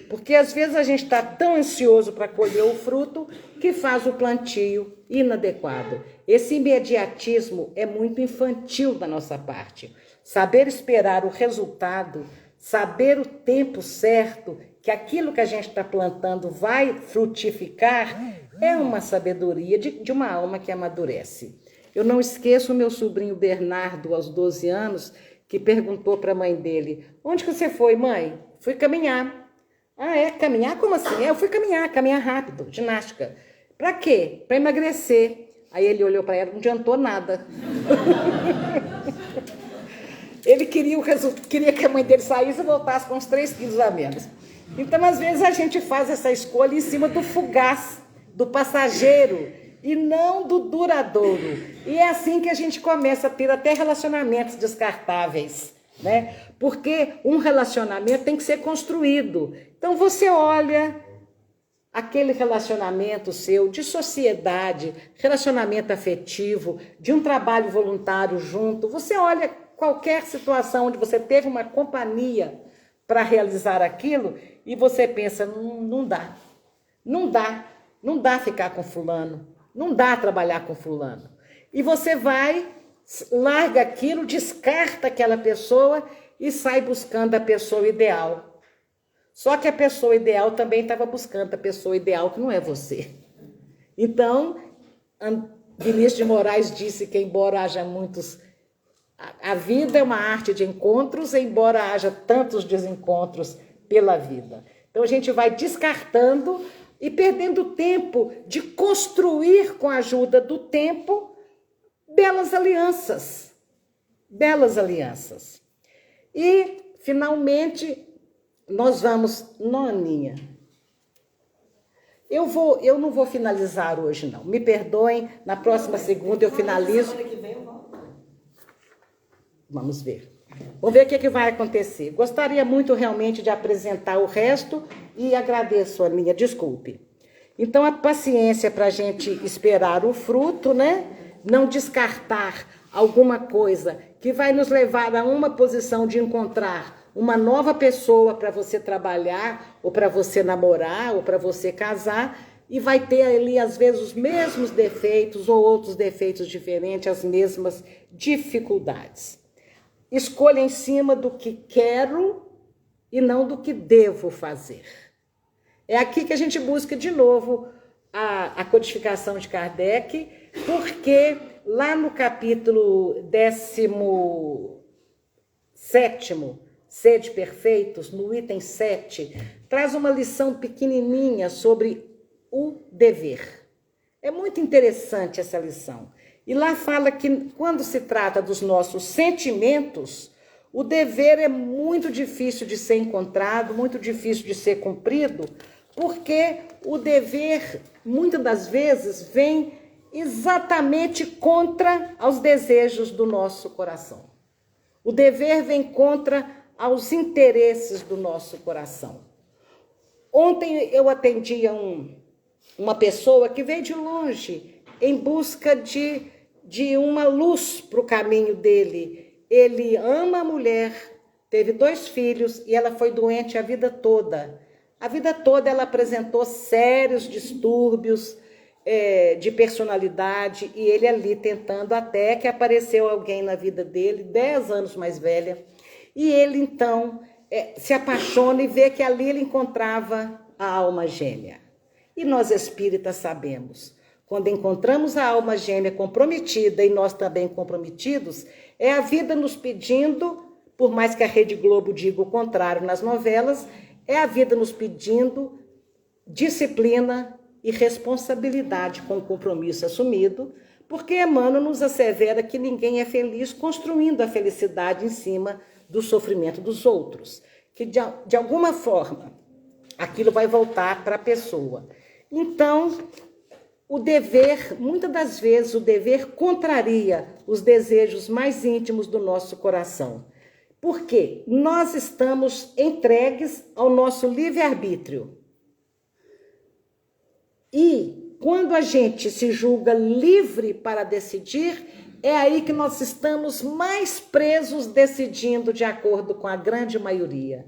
Porque às vezes a gente está tão ansioso para colher o fruto que faz o plantio inadequado. Esse imediatismo é muito infantil da nossa parte. Saber esperar o resultado, saber o tempo certo, que aquilo que a gente está plantando vai frutificar, é uma sabedoria de uma alma que amadurece. Eu não esqueço o meu sobrinho Bernardo, aos 12 anos, que perguntou para a mãe dele, onde que você foi, mãe? Fui caminhar. Ah, é? Caminhar? Como assim? Eu fui caminhar rápido, ginástica. Para quê? Para emagrecer. Aí ele olhou para ela, não adiantou nada. Ele queria que a mãe dele saísse e voltasse com uns 3 quilos a menos. Então, às vezes, a gente faz essa escolha em cima do fugaz, do passageiro, e não do duradouro. E é assim que a gente começa a ter até relacionamentos descartáveis, né? Porque um relacionamento tem que ser construído. Então, você olha aquele relacionamento seu de sociedade, relacionamento afetivo, de um trabalho voluntário junto, você olha qualquer situação onde você teve uma companhia para realizar aquilo e você pensa, não dá ficar com fulano, não dá trabalhar com fulano. E você vai, larga aquilo, descarta aquela pessoa e sai buscando a pessoa ideal. Só que a pessoa ideal também estava buscando a pessoa ideal que não é você. Então, Vinícius de Moraes disse que embora haja muitos... A vida é uma arte de encontros, embora haja tantos desencontros pela vida. Então, a gente vai descartando e perdendo tempo de construir com a ajuda do tempo belas alianças. Belas alianças. E, finalmente, nós vamos... Noninha, eu não vou finalizar hoje, não. Me perdoem, na próxima segunda eu finalizo. Vamos ver. Vamos ver o que vai acontecer. Gostaria muito realmente de apresentar o resto e agradeço, Aninha, desculpe. Então, a paciência para a gente esperar o fruto, né? Não descartar alguma coisa que vai nos levar a uma posição de encontrar uma nova pessoa para você trabalhar, ou para você namorar, ou para você casar, e vai ter ali, às vezes, os mesmos defeitos ou outros defeitos diferentes, as mesmas dificuldades. Escolha em cima do que quero e não do que devo fazer. É aqui que a gente busca de novo a codificação de Kardec, porque lá no capítulo 17º, Sede Perfeitos, no item 7, traz uma lição pequenininha sobre o dever. É muito interessante essa lição. E lá fala que quando se trata dos nossos sentimentos, o dever é muito difícil de ser encontrado, muito difícil de ser cumprido, porque o dever, muitas das vezes, vem exatamente contra os desejos do nosso coração. O dever vem contra aos interesses do nosso coração. Ontem eu atendi uma pessoa que veio de longe em busca de uma luz para o caminho dele. Ele ama a mulher, teve 2 filhos e ela foi doente a vida toda. A vida toda ela apresentou sérios distúrbios de personalidade e ele ali tentando, até que apareceu alguém na vida dele, 10 anos mais velha, e ele então se apaixona e vê que ali ele encontrava a alma gêmea. E nós espíritas sabemos, quando encontramos a alma gêmea comprometida e nós também comprometidos, é a vida nos pedindo, por mais que a Rede Globo diga o contrário nas novelas, é a vida nos pedindo disciplina e responsabilidade com o compromisso assumido, porque Emmanuel nos assevera que ninguém é feliz construindo a felicidade em cima do sofrimento dos outros. Que de alguma forma aquilo vai voltar para a pessoa. Então, o dever, muitas das vezes, o dever contraria os desejos mais íntimos do nosso coração. Por quê? Nós estamos entregues ao nosso livre-arbítrio. E quando a gente se julga livre para decidir, é aí que nós estamos mais presos, decidindo de acordo com a grande maioria,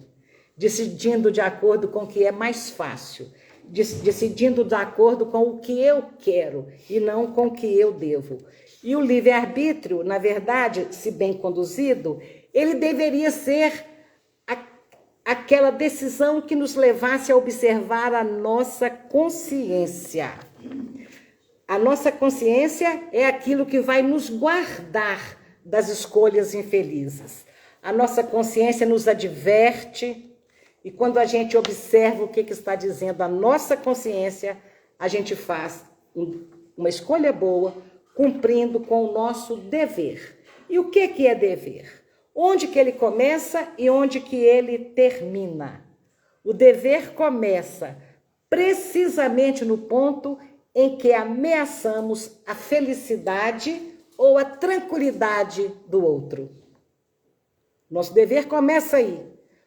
decidindo de acordo com o que é mais fácil, decidindo de acordo com o que eu quero e não com o que eu devo. E o livre-arbítrio, na verdade, se bem conduzido, ele deveria ser aquela decisão que nos levasse a observar a nossa consciência. A nossa consciência é aquilo que vai nos guardar das escolhas infelizes. A nossa consciência nos adverte, e quando a gente observa o que está dizendo a nossa consciência, a gente faz uma escolha boa, cumprindo com o nosso dever. E o que é dever? Onde que ele começa e onde que ele termina? O dever começa precisamente no ponto em que ameaçamos a felicidade ou a tranquilidade do outro. Nosso dever começa aí,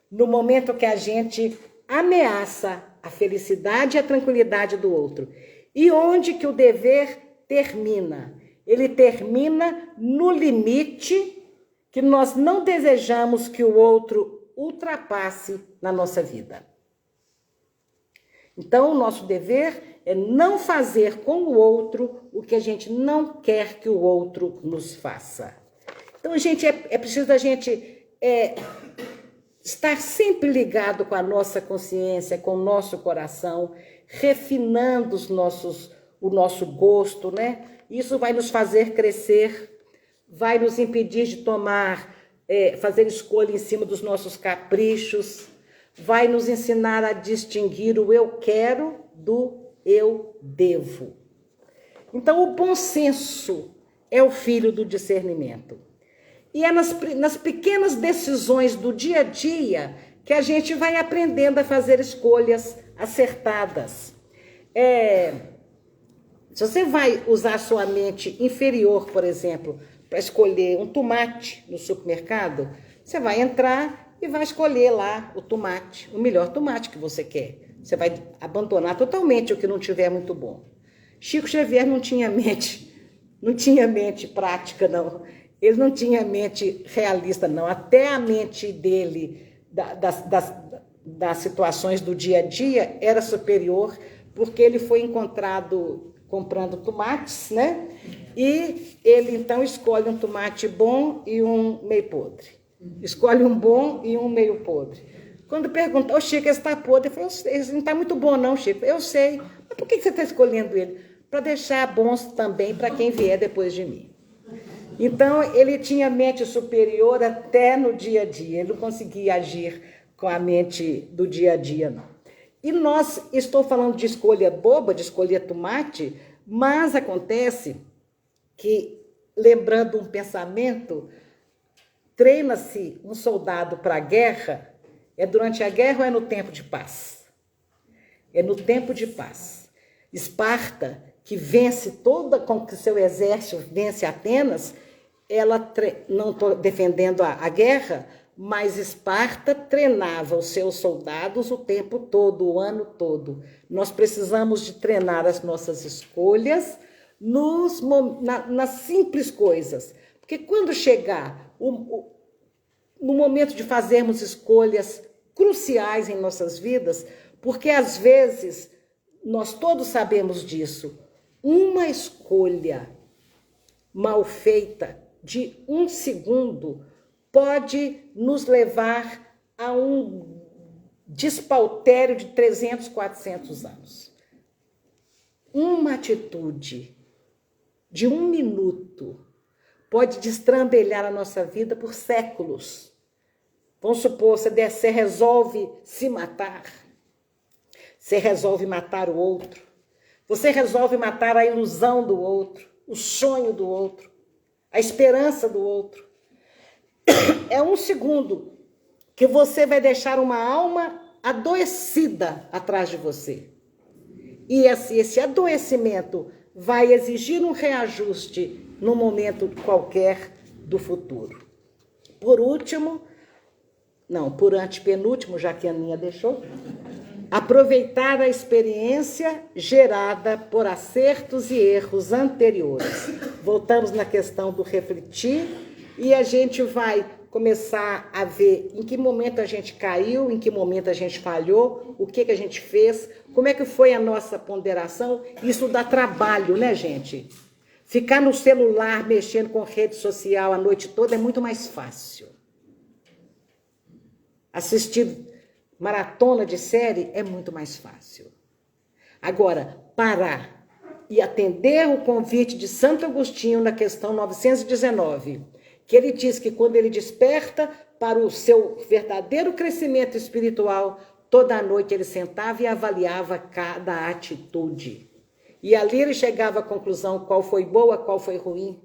no momento que a gente ameaça a felicidade e a tranquilidade do outro. E onde que o dever termina? Ele termina no limite que nós não desejamos que o outro ultrapasse na nossa vida. Então, o nosso dever é não fazer com o outro o que a gente não quer que o outro nos faça. Então, gente, é preciso a gente estar sempre ligado com a nossa consciência, com o nosso coração, refinando o nosso gosto, né? Isso vai nos fazer crescer, vai nos impedir de fazer escolha em cima dos nossos caprichos, vai nos ensinar a distinguir o eu quero do eu devo. Então, o bom senso é o filho do discernimento. E é nas pequenas decisões do dia a dia que a gente vai aprendendo a fazer escolhas acertadas. Se você vai usar a sua mente inferior, por exemplo, para escolher um tomate no supermercado, você vai entrar e vai escolher lá o tomate, o melhor tomate que você quer. Você vai abandonar totalmente o que não tiver muito bom. Chico Xavier não tinha mente prática, não. Ele não tinha mente realista, não. Até a mente dele, das situações do dia a dia, era superior, porque ele foi encontrado comprando tomates, né? E ele, então, escolhe um tomate bom e um meio podre. Escolhe um bom e um meio podre. Quando perguntou, Chico, esse está podre, ele falou, esse não está muito bom não, Chico. Eu sei, mas por que você está escolhendo ele? Para deixar bons também para quem vier depois de mim. Então, ele tinha mente superior até no dia a dia, ele não conseguia agir com a mente do dia a dia, não. E estou falando de escolha boba, de escolher tomate, mas acontece que, lembrando um pensamento, treina-se um soldado para a guerra, é durante a guerra ou é no tempo de paz? É no tempo de paz. Esparta, que vence com que seu exército vence Atenas, não estou defendendo a guerra, mas Esparta treinava os seus soldados o tempo todo, o ano todo. Nós precisamos de treinar as nossas escolhas nas simples coisas. Porque quando chegar no momento de fazermos escolhas cruciais em nossas vidas, porque às vezes, nós todos sabemos disso, uma escolha mal feita de 1 segundo pode nos levar a um despautério de 300, 400 anos. Uma atitude de 1 minuto pode destrambelhar a nossa vida por séculos. Vamos supor, você resolve se matar, você resolve matar o outro, você resolve matar a ilusão do outro, o sonho do outro, a esperança do outro. É 1 segundo que você vai deixar uma alma adoecida atrás de você. E esse adoecimento vai exigir um reajuste num momento qualquer do futuro. Por último, não, por antepenúltimo, já que a Aninha deixou, aproveitar a experiência gerada por acertos e erros anteriores. Voltamos na questão do refletir e a gente vai começar a ver em que momento a gente caiu, em que momento a gente falhou, o que a gente fez, como é que foi a nossa ponderação. Isso dá trabalho, né, gente? Ficar no celular, mexendo com rede social a noite toda é muito mais fácil. Assistir maratona de série é muito mais fácil. Agora, parar e atender o convite de Santo Agostinho na questão 919, que ele diz que quando ele desperta para o seu verdadeiro crescimento espiritual, toda noite ele sentava e avaliava cada atitude. E ali ele chegava à conclusão qual foi boa, qual foi ruim.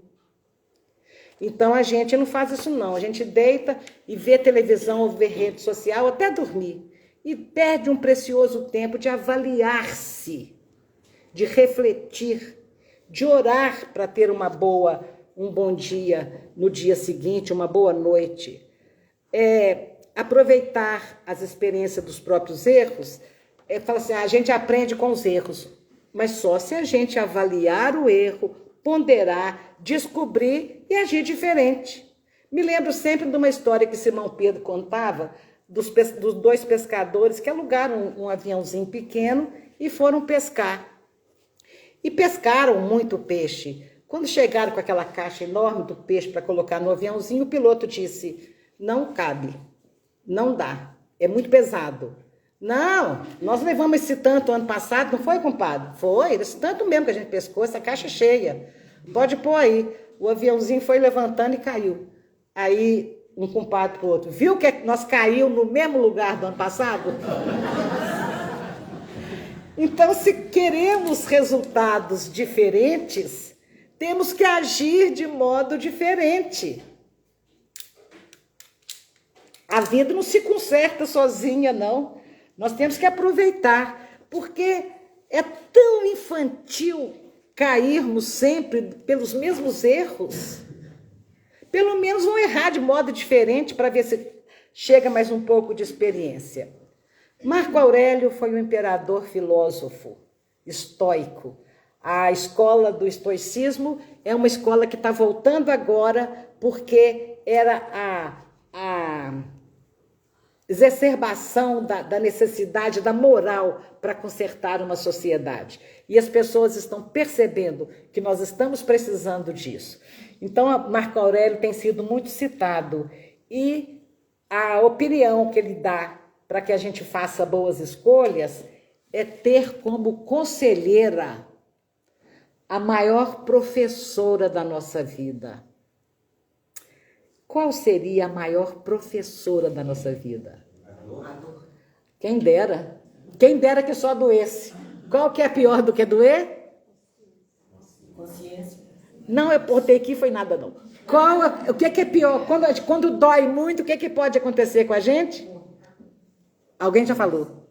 Então a gente não faz isso não, a gente deita e vê televisão ou vê rede social até dormir. E perde um precioso tempo de avaliar-se, de refletir, de orar para ter um bom dia no dia seguinte, uma boa noite. Aproveitar as experiências dos próprios erros, fala assim, a gente aprende com os erros, mas só se a gente avaliar o erro, ponderar, descobrir e agir diferente. Me lembro sempre de uma história que Simão Pedro contava, dos dois pescadores que alugaram um aviãozinho pequeno e foram pescar. E pescaram muito peixe. Quando chegaram com aquela caixa enorme do peixe para colocar no aviãozinho, o piloto disse, não cabe, não dá, é muito pesado. Não, nós levamos esse tanto ano passado, não foi, compadre? Foi, esse tanto mesmo que a gente pescou, essa caixa cheia. Pode pôr aí. O aviãozinho foi levantando e caiu. Aí um compadre pro outro, viu que nós caímos no mesmo lugar do ano passado? Então, se queremos resultados diferentes, temos que agir de modo diferente. A vida não se conserta sozinha, não. Nós temos que aproveitar, porque é tão infantil cairmos sempre pelos mesmos erros. Pelo menos vamos errar de modo diferente para ver se chega mais um pouco de experiência. Marco Aurélio foi um imperador filósofo, estoico. A escola do estoicismo é uma escola que está voltando agora porque era a exacerbação da necessidade da moral para consertar uma sociedade. E as pessoas estão percebendo que nós estamos precisando disso. Então, Marco Aurélio tem sido muito citado. E a opinião que ele dá para que a gente faça boas escolhas é ter como conselheira a maior professora da nossa vida. Qual seria a maior professora da nossa vida? A dor. Quem dera. Quem dera que só doesse. Qual que é pior do que doer? Consciência. Não, eu botei aqui, foi nada não. O que é pior? Quando dói muito, o que pode acontecer com a gente? Alguém já falou?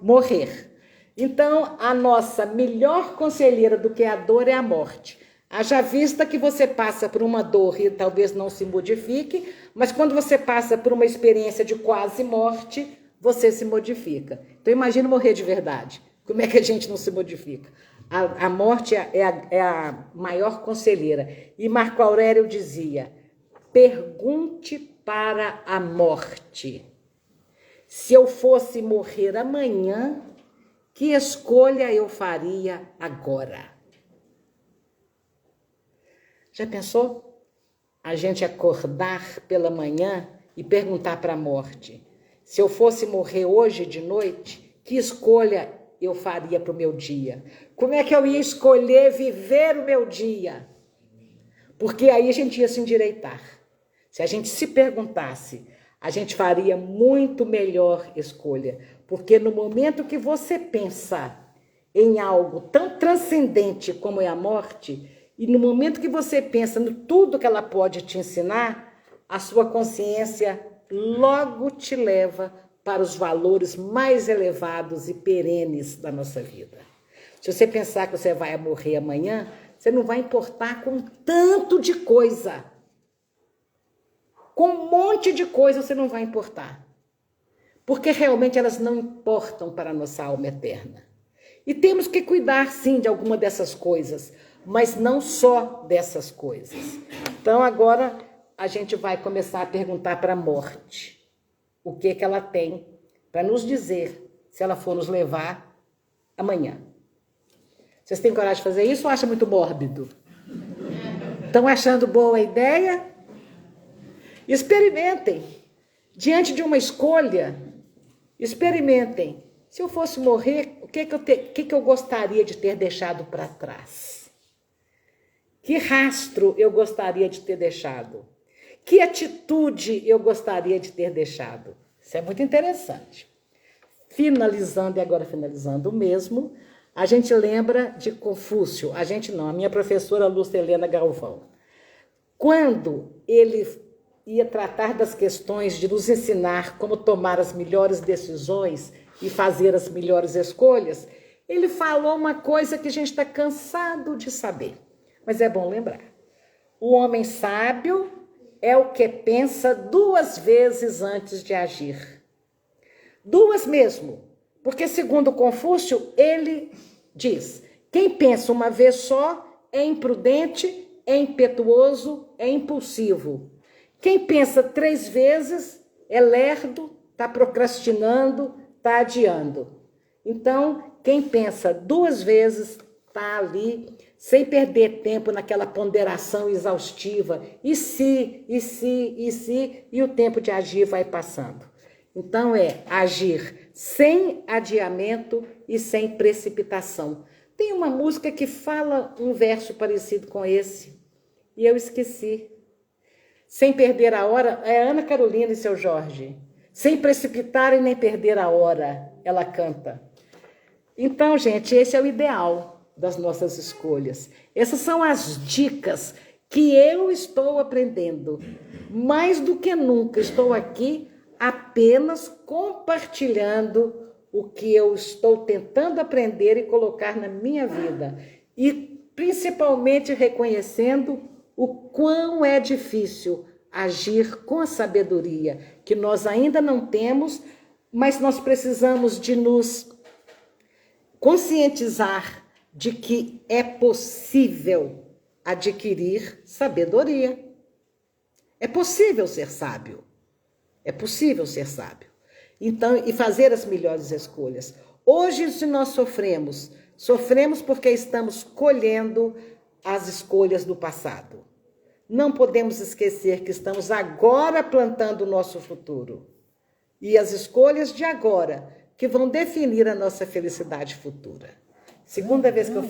Morrer. Então, a nossa melhor conselheira do que a dor é a morte. Haja vista que você passa por uma dor e talvez não se modifique, mas quando você passa por uma experiência de quase morte, você se modifica. Então, imagina morrer de verdade. Como é que a gente não se modifica? A morte é a maior conselheira. E Marco Aurélio dizia, pergunte para a morte. Se eu fosse morrer amanhã, que escolha eu faria agora? Já pensou? A gente acordar pela manhã e perguntar para a morte, se eu fosse morrer hoje de noite, que escolha eu faria para o meu dia? Como é que eu ia escolher viver o meu dia? Porque aí a gente ia se endireitar. Se a gente se perguntasse, a gente faria muito melhor escolha. Porque no momento que você pensa em algo tão transcendente como é a morte, e no momento que você pensa em tudo que ela pode te ensinar, a sua consciência logo te leva para os valores mais elevados e perenes da nossa vida. Se você pensar que você vai morrer amanhã, você não vai importar com tanto de coisa. Com um monte de coisa você não vai importar. Porque realmente elas não importam para a nossa alma eterna. E temos que cuidar, sim, de alguma dessas coisas, mas não só dessas coisas. Então, agora, a gente vai começar a perguntar para a morte o que ela tem para nos dizer se ela for nos levar amanhã. Vocês têm coragem de fazer isso ou acham muito mórbido? Estão achando boa a ideia? Experimentem. Diante de uma escolha, experimentem. Se eu fosse morrer, o que eu gostaria de ter deixado para trás? Que rastro eu gostaria de ter deixado? Que atitude eu gostaria de ter deixado? Isso é muito interessante. Finalizando, e agora finalizando mesmo, a gente lembra de Confúcio. A gente não, a minha professora Lúcia Helena Galvão. Quando ele ia tratar das questões de nos ensinar como tomar as melhores decisões e fazer as melhores escolhas, ele falou uma coisa que a gente está cansado de saber, mas é bom lembrar. O homem sábio é o que pensa 2 vezes antes de agir. 2 mesmo, porque segundo Confúcio, ele diz, quem pensa uma vez só é imprudente, é impetuoso, é impulsivo. Quem pensa 3 vezes é lerdo, está procrastinando, está adiando. Então, quem pensa 2 vezes está ali, sem perder tempo naquela ponderação exaustiva. E se, e o tempo de agir vai passando. Então, é agir sem adiamento e sem precipitação. Tem uma música que fala um verso parecido com esse, e eu esqueci. Sem perder a hora, é Ana Carolina e seu Jorge. Sem precipitar e nem perder a hora, ela canta. Então, gente, esse é o ideal das nossas escolhas. Essas são as dicas que eu estou aprendendo. Mais do que nunca, estou aqui apenas compartilhando o que eu estou tentando aprender e colocar na minha vida. E principalmente reconhecendo o quão é difícil agir com a sabedoria, que nós ainda não temos, mas nós precisamos de nos conscientizar de que é possível adquirir sabedoria. É possível ser sábio. É possível ser sábio. Então, e fazer as melhores escolhas. Hoje, se nós sofremos porque estamos colhendo as escolhas do passado. Não podemos esquecer que estamos agora plantando o nosso futuro. E as escolhas de agora que vão definir a nossa felicidade futura. Segunda vez que eu